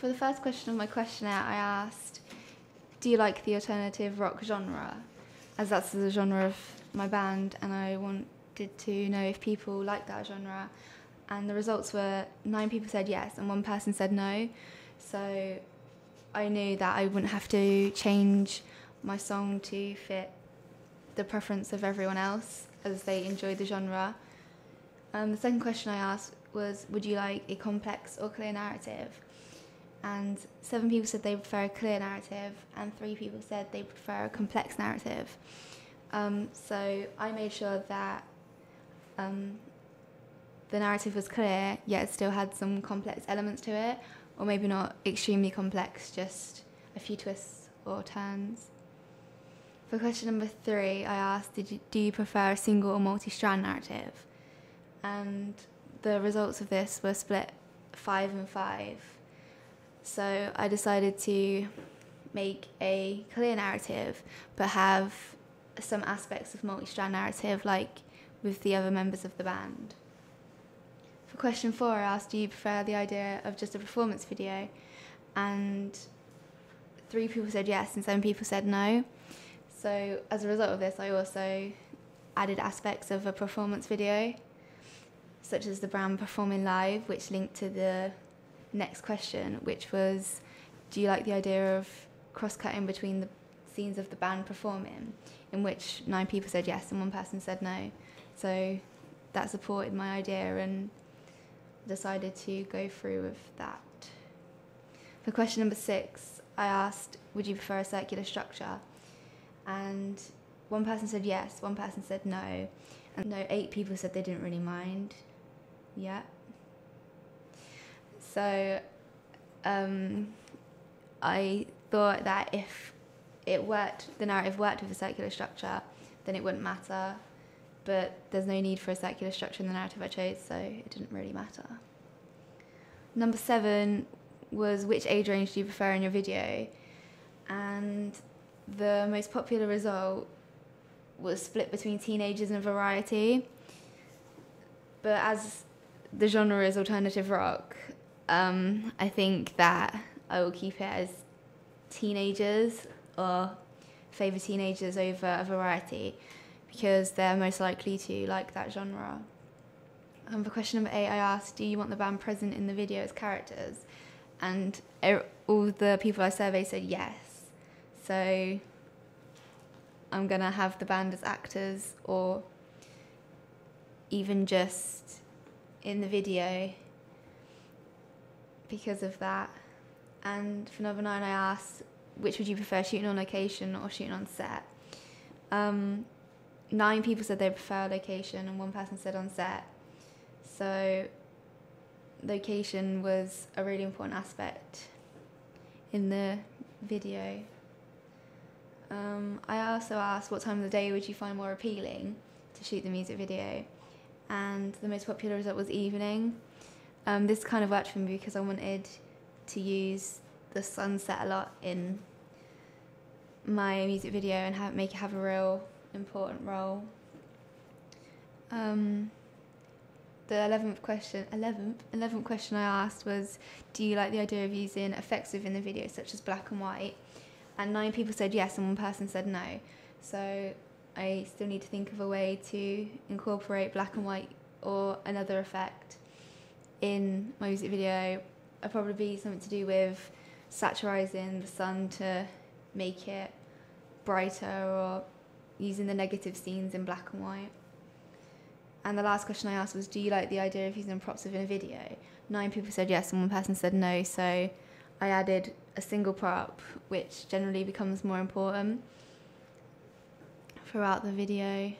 For the first question of my questionnaire, I asked, do you like the alternative rock genre? As that's the genre of my band, and I wanted to know if people like that genre. And the results were 9 people said yes and 1 person said no. So I knew that I wouldn't have to change my song to fit the preference of everyone else as they enjoy the genre. The second question I asked was, would you like a complex or clear narrative? And 7 people said they prefer a clear narrative and 3 people said they prefer a complex narrative. So I made sure that the narrative was clear, yet it still had some complex elements to it, or maybe not extremely complex, just a few twists or turns. For question number 3, I asked, do you prefer a single or multi-strand narrative? And the results of this were split 5 and 5. So I decided to make a clear narrative, but have some aspects of multi-strand narrative, like with the other members of the band. For question 4, I asked, do you prefer the idea of just a performance video? And 3 people said yes and 7 people said no. So as a result of this, I also added aspects of a performance video, such as the band performing live, which linked to the next question, which was, do you like the idea of cross-cutting between the scenes of the band performing, in which 9 people said yes and 1 person said no. So that supported my idea and decided to go through with that. For question number 6, I asked, would you prefer a circular structure? And 1 person said yes, 1 person said no, and 8 people said they didn't really mind. Yeah. So I thought that if the narrative worked with a circular structure, then it wouldn't matter. But there's no need for a circular structure in the narrative I chose, so it didn't really matter. Number 7 was, which age range do you prefer in your video? And the most popular result was split between teenagers and variety. But as the genre is alternative rock, I think that I will keep it as teenagers, or favour teenagers over a variety, because they're most likely to like that genre. For question number 8, I asked, do you want the band present in the video as characters? And all the people I surveyed said yes. So I'm going to have the band as actors, or even just in the video because of that. And for number 9, I asked, which would you prefer, shooting on location or shooting on set? 9 people said they prefer location and 1 person said on set. So location was a really important aspect in the video. I also asked, what time of the day would you find more appealing to shoot the music video? And the most popular result was evening. This kind of worked for me because I wanted to use the sunset a lot in my music video and make it have a real important role. The 11th question I asked was, do you like the idea of using effects within the video, such as black and white? And 9 people said yes and 1 person said no. So I still need to think of a way to incorporate black and white or another effect in my music video. It'll probably be something to do with saturizing the sun to make it brighter, or using the negative scenes in black and white. And the last question I asked was, do you like the idea of using props within a video? 9 people said yes and 1 person said no, so I added a single prop, which generally becomes more important throughout the video.